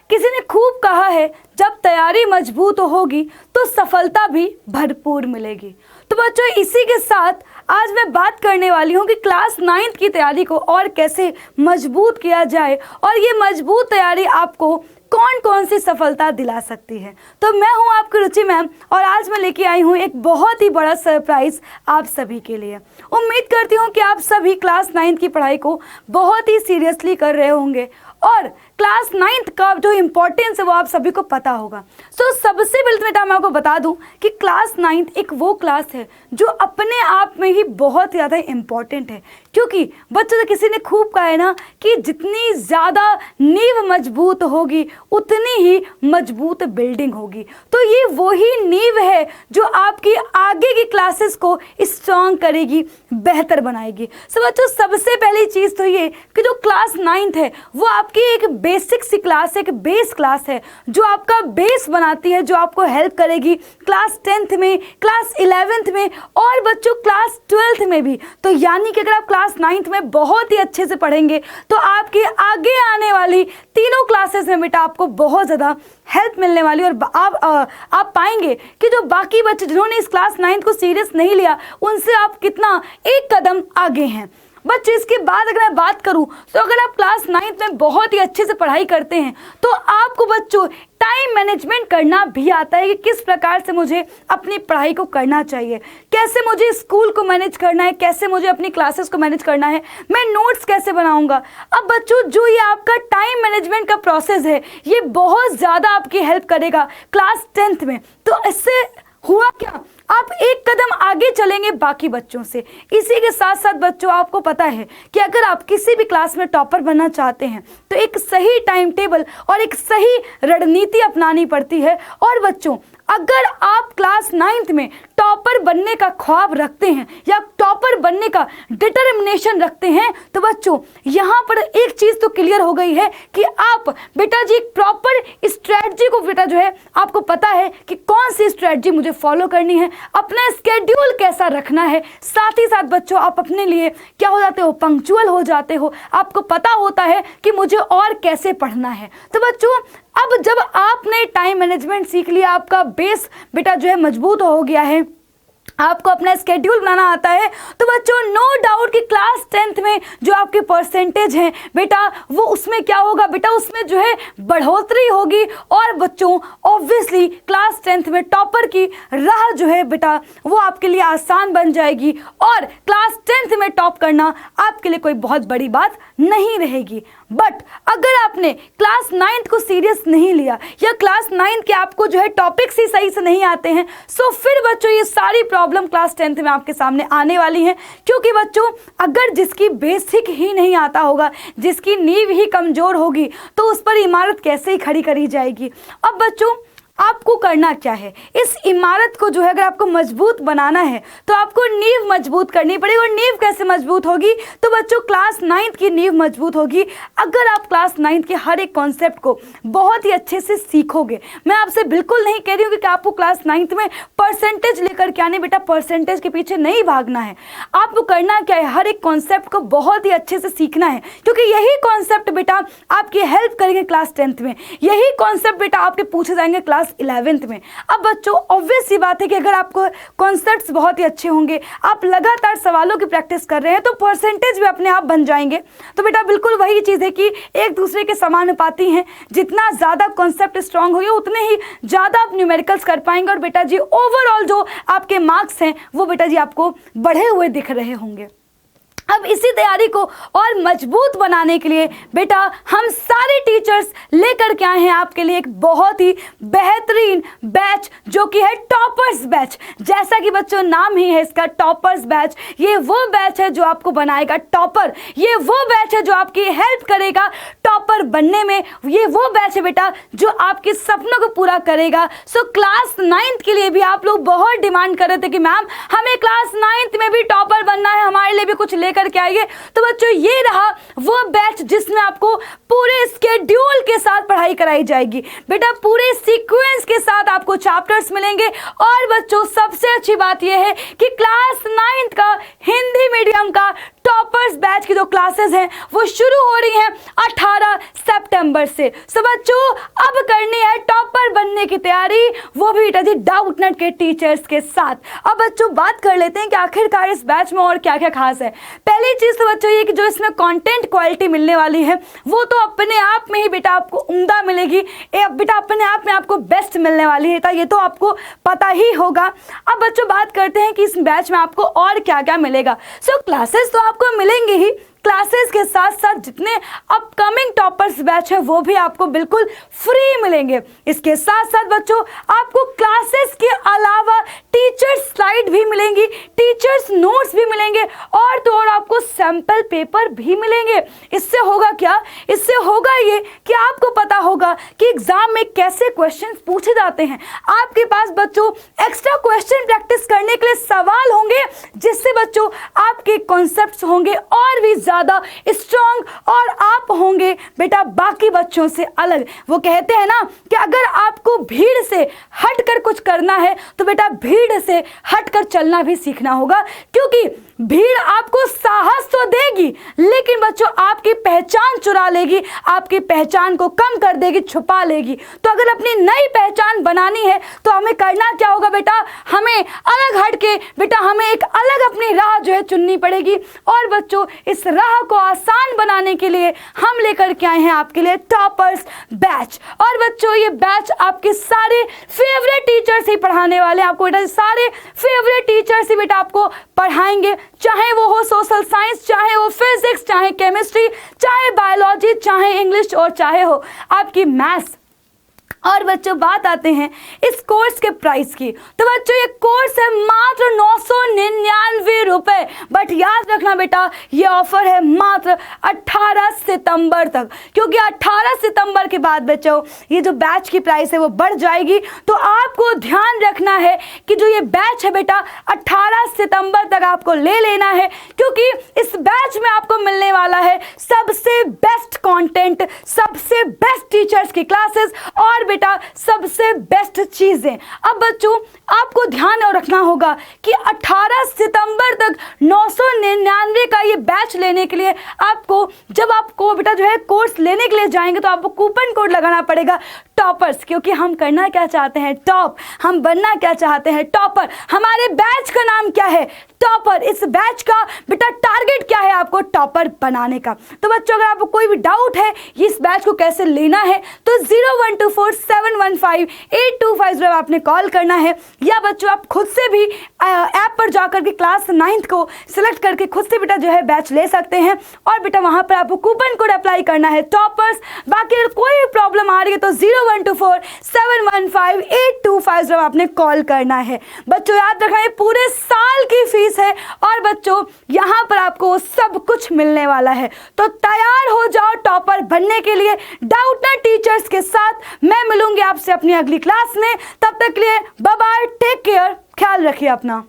किसी ने खूब कहा है, जब तैयारी मजबूत होगी तो सफलता भी भरपूर मिलेगी। तो बच्चों, इसी के साथ आज मैं बात करने वाली हूँ कि क्लास 9th की तैयारी को और कैसे मजबूत किया जाए और ये मजबूत तैयारी आपको कौन कौन सी सफलता दिला सकती है। तो मैं हूँ आपकी रुचि मैम और आज मैं लेके आई हूँ एक बहुत ही बड़ा सरप्राइज आप सभी के लिए। उम्मीद करती हूँ कि आप सभी क्लास 9th की पढ़ाई को बहुत ही सीरियसली कर रहे होंगे और क्लास 9th का जो इम्पोर्टेंस है वो आप सभी को पता होगा। सो सबसे पहले बेटा मैं आपको बता दूं कि क्लास 9th एक वो क्लास है जो अपने आप में ही बहुत ज़्यादा इम्पॉर्टेंट है, क्योंकि बच्चों से किसी ने खूब कहा है ना कि जितनी ज़्यादा नींव मजबूत होगी उतनी ही मजबूत बिल्डिंग होगी। तो ये वही नींव है जो आपकी आगे की क्लासेस को स्ट्रॉन्ग करेगी, बेहतर बनाएगी। सो बच्चों, सबसे पहली चीज़ तो ये कि जो क्लास 9th है वो आपकी एक बेसिक सी क्लास है, एक बेस क्लास है जो आपका बेस बनाती है, जो आपको हेल्प करेगी क्लास 10th में, क्लास 11th में और बच्चों क्लास 12th में भी। तो यानी कि अगर आप क्लास 9th में बहुत ही अच्छे से पढ़ेंगे तो आपके आगे आने वाली तीनों क्लासेस में बेटा आपको बहुत ज़्यादा हेल्प मिलने वाली और आप पाएंगे कि जो बाकी बच्चे जिन्होंने इस क्लास 9th को सीरियस नहीं लिया उनसे आप कितना एक कदम आगे हैं। बच्चे, इसके बाद अगर मैं बात करूं तो अगर आप क्लास 9th में बहुत ही अच्छे से पढ़ाई करते हैं तो आपको बच्चों टाइम मैनेजमेंट करना भी आता है कि किस प्रकार से मुझे अपनी पढ़ाई को करना चाहिए, कैसे मुझे स्कूल को मैनेज करना है, कैसे मुझे अपनी क्लासेस को मैनेज करना है, मैं नोट्स कैसे बनाऊंगा। अब बच्चों, जो ये आपका टाइम मैनेजमेंट का प्रोसेस है ये बहुत ज़्यादा आपकी हेल्प करेगा क्लास 10th में। तो इससे हुआ क्या, आप एक कदम आगे चलेंगे बाकी बच्चों से। इसी के साथ साथ बच्चों, आपको पता है कि अगर आप किसी भी क्लास में टॉपर बनना चाहते हैं तो एक सही टाइम टेबल और एक सही रणनीति अपनानी पड़ती है। और बच्चों, अगर आप क्लास 9th में टॉपर बनने का ख्वाब रखते हैं या टॉपर बनने का डिटर्मिनेशन रखते हैं तो बच्चों यहाँ पर एक चीज़ तो क्लियर हो गई है कि आप बेटा जी एक प्रॉपर स्ट्रेटजी को बेटा जो है आपको पता है कि कौन सी स्ट्रेटजी मुझे फॉलो करनी है, अपना स्केड्यूल कैसा रखना है। साथ ही साथ बच्चों, आप अपने लिए क्या हो जाते हो, पंक्चुअल हो जाते हो, आपको पता होता है कि मुझे और कैसे पढ़ना है। तो बच्चों, अब जब आपने टाइम मैनेजमेंट सीख लिया, आपका बेस बेटा जो है मजबूत हो गया है, आपको अपना स्केड्यूल बनाना आता है, तो बच्चों नो डाउट कि क्लास 10th में जो आपके परसेंटेज हैं बेटा वो उसमें क्या होगा बेटा, उसमें जो है बढ़ोतरी होगी। और बच्चों ऑब्वियसली क्लास 10th में टॉपर की राह जो है बेटा वो आपके लिए आसान बन जाएगी और क्लास 10th में टॉप करना आपके लिए कोई बहुत बड़ी बात नहीं रहेगी। बट अगर आपने क्लास 9th को सीरियस नहीं लिया या क्लास 9th के आपको जो है टॉपिक्स ही सही से नहीं आते हैं, सो फिर बच्चों ये सारी प्रॉब्लम क्लास 10th में आपके सामने आने वाली है। क्योंकि बच्चों, अगर जिसकी बेसिक ही नहीं आता होगा, जिसकी नींव ही कमज़ोर होगी, तो उस पर इमारत कैसे ही खड़ी करी जाएगी। अब बच्चों, आपको करना क्या है, इस इमारत को जो है अगर आपको मजबूत बनाना है तो आपको नींव मजबूत करनी पड़ेगी। और नींव कैसे मजबूत होगी, तो बच्चों क्लास 9th की नींव मजबूत होगी अगर आप क्लास 9th के हर एक कॉन्सेप्ट को बहुत ही अच्छे से सीखोगे। मैं आपसे बिल्कुल नहीं कह रही हूँ कि आपको क्लास 9th में परसेंटेज लेकर के आने, बेटा परसेंटेज के पीछे नहीं भागना है। आपको करना क्या है, हर एक कॉन्सेप्ट को बहुत ही अच्छे से सीखना है, क्योंकि यही कॉन्सेप्ट बेटा आपकी हेल्प करेंगे क्लास 10th में, यही कॉन्सेप्ट बेटा आपके पूछे जाएंगे क्लास 11th में। अब बच्चों ऑब्वियस सी बात है कि अगर आपको कॉन्सेप्ट्स बहुत ही अच्छे होंगे, आप लगातार सवालों की प्रैक्टिस कर रहे हैं, तो परसेंटेज भी अपने आप बन जाएंगे। तो बेटा बिल्कुल वही चीज़ है कि एक दूसरे के समानुपाती हैं, जितना ज़्यादा कॉन्सेप्ट स्ट्रांग होंगे उतने ही ज़्यादा आप न्यूमेरिकल्स कर पाएंगे और बेटा जी ओवरऑल जो आपके मार्क्स हैं वो बेटा जी आपको बढ़े हुए दिख रहे होंगे। अब इसी तैयारी को और मजबूत बनाने के लिए बेटा हम सारे टीचर्स लेकर के आए हैं आपके लिए एक बहुत ही बेहतरीन बैच जो कि है टॉपर्स बैच। जैसा कि बच्चों नाम ही है इसका टॉपर्स बैच, ये वो बैच है जो आपको बनाएगा टॉपर, ये वो बैच है जो आपकी हेल्प करेगा टॉपर बनने में, ये वो बैच है बेटा जो आपके सपनों को पूरा करेगा। सो क्लास 9th के लिए भी आप लोग बहुत डिमांड कर रहे थे कि मैम हमें क्लास 9th में भी टॉपर बनना है, हमारे लिए भी कुछ लेकर के आइए। तो बच्चों ये रहा वो बैच जिसमें आपको पूरे स्केड्यूल के साथ पढ़ाई कराई जाएगी बेटा, पूरे सीक्वेंस के साथ आपको चैप्टर्स मिलेंगे। और बच्चों सबसे अच्छी बात यह है कि क्लास 9th का हिंदी मीडियम का टॉपर्स बैच की जो क्लासेस हैं वो शुरू हो रही हैं 18 सितंबर से। सो बच्चों अब करनी है टॉपर बनने की तैयारी, वो भी बेटा जी डाउटनेट के टीचर्स के साथ। अब बच्चों बात कर लेते हैं कि आखिरकार इस बैच में और क्या क्या खास है। पहली चीज तो बच्चों ये कि जो इसमें कंटेंट क्वालिटी मिलने वाली है वो तो अपने आप में ही बेटा आपको उम्दा मिलेगी, बेटा अपने आप में आपको बेस्ट मिलने वाली है, ये तो आपको पता ही होगा। अब बच्चों बात करते हैं कि इस बैच में आपको और क्या क्या मिलेगा। सो क्लासेस तो आपको मिलेंगे ही, क्लासेस के साथ साथ जितने अपकमिंग टॉपर्स बैच है वो भी आपको बिल्कुल फ्री मिलेंगे। इसके साथ साथ बच्चों आपको क्लासेस के अलावा टीचर्स स्लाइड भी मिलेंगी, टीचर्स नोट्स भी मिलेंगे और तो और आपको सैंपल पेपर भी मिलेंगे। इससे होगा क्या, इससे होगा ये कि आपको पता होगा कि एग्जाम में कैसे क्वेश्चंस पूछे जाते हैं। आपके पास बच्चों एक्स्ट्रा क्वेश्चन प्रैक्टिस करने के लिए सवाल होंगे, जिससे बच्चों आपके कॉन्सेप्ट्स होंगे और भी ज्यादा स्ट्रॉन्ग और आप होंगे बेटा बाकी बच्चों से अलग। वो कहते हैं ना कि अगर आपको भीड़ से हटकर कुछ करना है तो बेटा भीड़ से हटकर चलना भी सीखना होगा, क्योंकि भीड़ आपको साहस तो देगी लेकिन बच्चों आपकी पहचान चुरा लेगी, आपकी पहचान को कम कर देगी, छुपा लेगी। तो अगर अपनी नई पहचान बनानी है तो हमें करना क्या होगा बेटा, हमें अलग हटके बेटा हमें एक अलग अपनी राह जो है चुननी पड़ेगी। और बच्चों इस राह को आसान बनाने के लिए हम लेकर के आए हैं आपके लिए टॉपर्स बैच। और बच्चों ये बैच आपके सारे फेवरेट टीचर्स ही पढ़ाने वाले हैं। आपको बेटा सारे फेवरेट टीचर्स ही बेटा आपको पढ़ाएंगे, चाहे वो हो सोशल साइंस, चाहे वो फिजिक्स, चाहे केमिस्ट्री, चाहे बायोलॉजी, चाहे इंग्लिश और चाहे हो आपकी मैथ्स। और बच्चों बात आते हैं इस कोर्स के प्राइस की, तो बच्चों ये कोर्स है मात्र 999 रुपए। बट याद रखना बेटा ये ऑफर है मात्र 18 सितंबर तक, क्योंकि 18 सितंबर के बाद बच्चों ये जो बैच की प्राइस है वो बढ़ जाएगी। तो आपको ध्यान रखना है कि जो ये बैच है बेटा 18 सितंबर तक आपको ले लेना है, क्योंकि इस बैच में आपको मिलने वाला है सबसे बेस्ट कंटेंट, सबसे बेस्ट टीचर्स की क्लासेस और बेटा सबसे बेस्ट चीजें। अब बच्चों आपको ध्यान रखना होगा कि 18 सितंबर तक 999 का ये बैच लेने के लिए आपको, जब आपको बेटा जो है कोर्स लेने के लिए जाएंगे तो आपको कूपन कोड लगाना पड़ेगा टॉपर्स, क्योंकि हम करना क्या चाहते हैं टॉप, हम बनना क्या चाहते हैं टॉपर। हमारे बैच का नाम क्या है टॉपर। इस बैच का बेटा टारगेट क्या है आपको टॉपर बनाने का। तो बच्चों अगर आपको कोई भी डाउट है इस बैच को कैसे लेना है तो 0124715825 आपने कॉल करना है, या बच्चों आप खुद से भी ऐप पर जाकर के क्लास 9th को सिलेक्ट करके खुद से बेटा जो है बैच ले सकते हैं और बेटा वहां पर आपको कूपन कोड अप्लाई करना है टॉपर्स। बाकी अगर कोई भी प्रॉब्लम आ रही है तो 0124715825 आपने कॉल करना है। बच्चों याद रखना ये पूरे साल की फीस है और बच्चों यहाँ पर आपको सब कुछ मिलने वाला है। तो तैयार हो जाओ टॉपर बनने के लिए डाउटनेट टीचर्स के साथ। मैं मिलूंगी आपसे अपनी अगली क्लास में, तब तक के लिए बाय बाय, टेक केयर, ख्याल रखिए अपना।